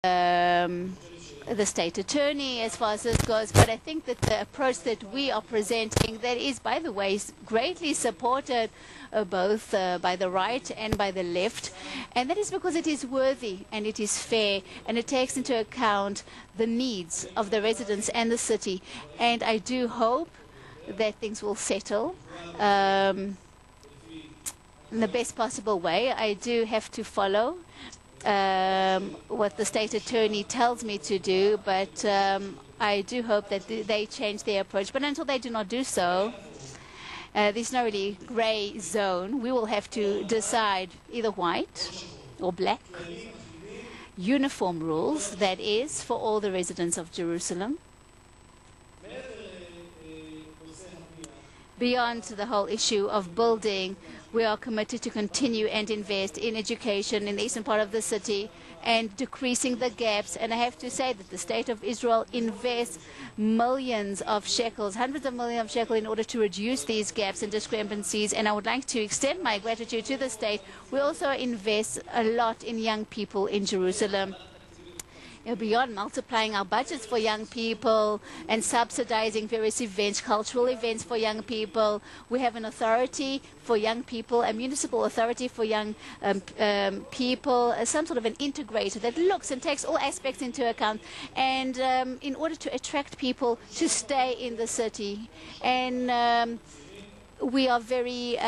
the state attorney as far as this goes, but I think that the approach that we are presenting, that is, by the way, greatly supported both by the right and by the left, and that is because it is worthy and it is fair and it takes into account the needs of the residents and the city. And I do hope that things will settle in the best possible way. I do have to follow what the state attorney tells me to do, but I do hope that they change their approach. But until they do not do so, there's no really gray zone. We will have to decide either white or black, uniform rules, that is, for all the residents of Jerusalem. Beyond the whole issue of building, we are committed to continue and invest in education in the eastern part of the city and decreasing the gaps. And I have to say that the State of Israel invests millions of shekels, hundreds of millions of shekels, in order to reduce these gaps and discrepancies. And I would like to extend my gratitude to the state. We also invest a lot in young people in Jerusalem. Beyond multiplying our budgets for young people and subsidizing various events, cultural events for young people, we have an authority for young people, a municipal authority for young people, some sort of an integrator that looks and takes all aspects into account, and in order to attract people to stay in the city. And we are very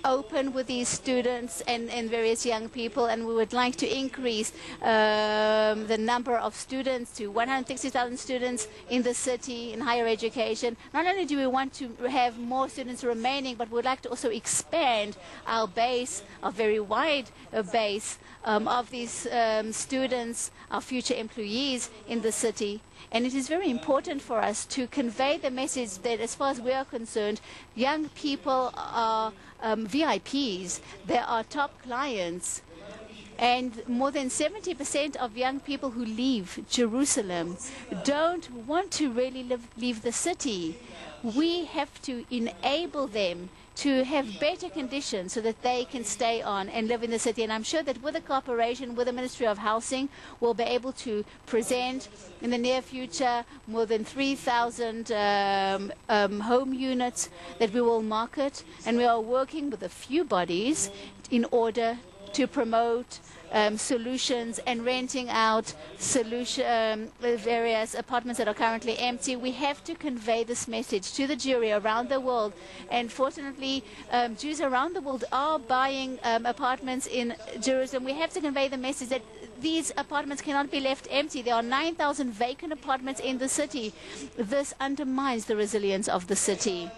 open with these students and various young people, and we would like to increase the number of students to 160,000 students in the city in higher education. Not only do we want to have more students remaining, but we would like to also expand our base, our very wide base of these students, our future employees in the city. And it is very important for us to convey the message that, as far as we are concerned, young people are VIPs. They are top clients. And more than 70% of young people who leave Jerusalem don't want to really leave the city. We have to enable them to have better conditions so that they can stay on and live in the city. And I'm sure that with the cooperation with the Ministry of Housing, we'll be able to present in the near future more than 3,000 home units that we will market. And we are working with a few bodies in order to promote solutions and renting out various apartments that are currently empty. We have to convey this message to the Jewry around the world. And fortunately, Jews around the world are buying apartments in Jerusalem. We have to convey the message that these apartments cannot be left empty. There are 9,000 vacant apartments in the city. This undermines the resilience of the city.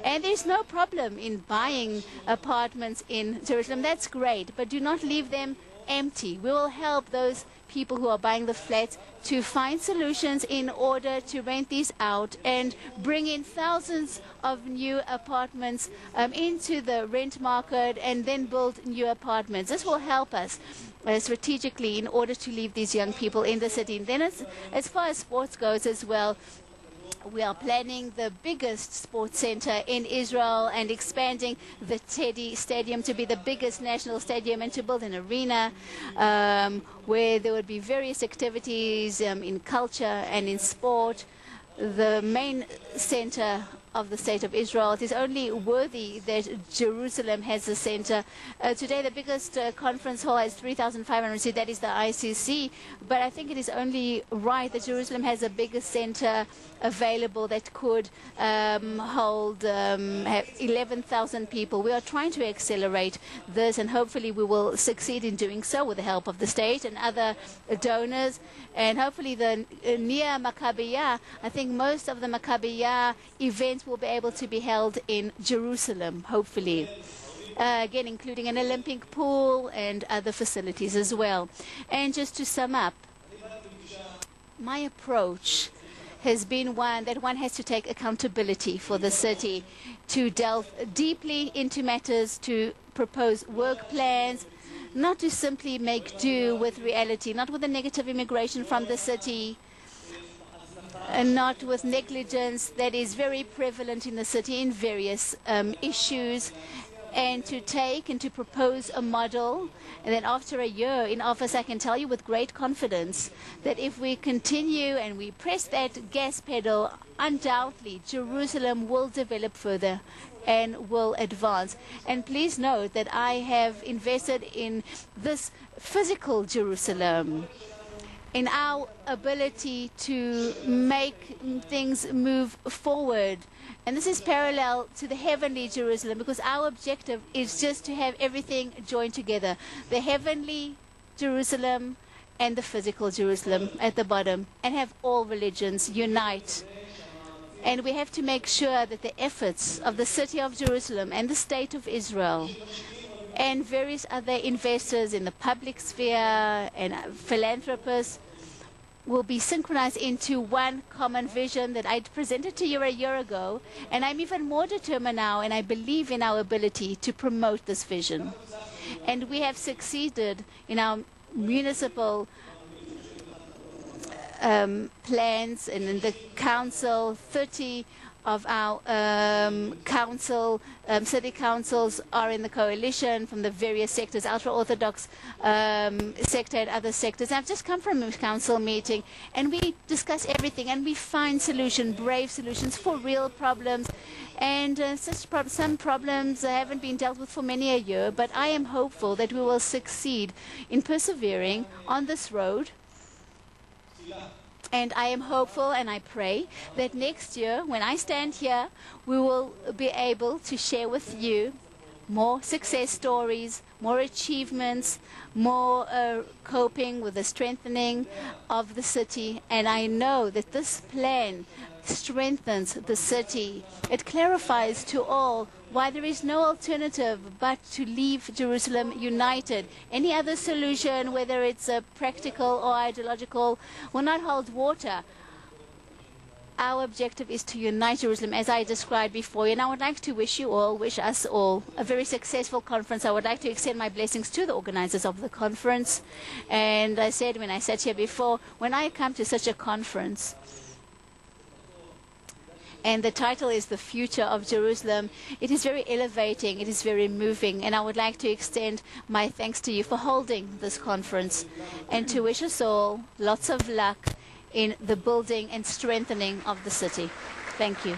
And there's no problem in buying apartments in Jerusalem. That's great, but do not leave them empty. We will help those people who are buying the flats to find solutions in order to rent these out and bring in thousands of new apartments into the rent market and then build new apartments. This will help us strategically in order to leave these young people in the city. And then as far as sports goes as well, we are planning the biggest sports center in Israel and expanding the Teddy Stadium to be the biggest national stadium and to build an arena where there would be various activities in culture and in sport. The main center of the State of Israel. It is only worthy that Jerusalem has a center. Today, the biggest conference hall has 3,500 seats. That is the ICC. But I think it is only right that Jerusalem has a bigger center available that could hold 11,000 people. We are trying to accelerate this, and hopefully we will succeed in doing so with the help of the state and other donors. And hopefully the Nir Barkat, I think most of the Maccabiah events will be able to be held in Jerusalem, hopefully. Again, including an Olympic pool and other facilities as well. And just to sum up, my approach has been one that one has to take accountability for the city, to delve deeply into matters, to propose work plans, not to simply make do with reality, not with the negative immigration from the city, and not with negligence that is very prevalent in the city in various issues, and to take and to propose a model. And then after a year in office, I can tell you with great confidence that if we continue and we press that gas pedal, undoubtedly Jerusalem will develop further and will advance. And please note that I have invested in this physical Jerusalem, in our ability to make things move forward. And this is parallel to the heavenly Jerusalem, because our objective is just to have everything joined together. The heavenly Jerusalem and the physical Jerusalem at the bottom, and have all religions unite. And we have to make sure that the efforts of the city of Jerusalem and the state of Israel and various other investors in the public sphere and philanthropists will be synchronized into one common vision that I presented to you a year ago. And I'm even more determined now, and I believe in our ability to promote this vision. And we have succeeded in our municipal plans, and in the council, 30 of our city councils are in the coalition from the various sectors, ultra-Orthodox sector and other sectors. I've just come from a council meeting, and we discuss everything, and we find solutions, brave solutions for real problems. And some problems haven't been dealt with for many a year, but I am hopeful that we will succeed in persevering on this road. And I am hopeful, and I pray that next year, when I stand here, we will be able to share with you more success stories, more achievements, more coping with the strengthening of the city. And I know that this plan strengthens the city. It clarifies to all why there is no alternative but to leave Jerusalem united. Any other solution, whether it's practical or ideological, will not hold water. Our objective is to unite Jerusalem, as I described before. And I would like to wish us all, a very successful conference. I would like to extend my blessings to the organizers of the conference. And I said when I sat here before, when I come to such a conference, and the title is The Future of Jerusalem, it is very elevating, it is very moving, and I would like to extend my thanks to you for holding this conference, and to wish us all lots of luck in the building and strengthening of the city. Thank you.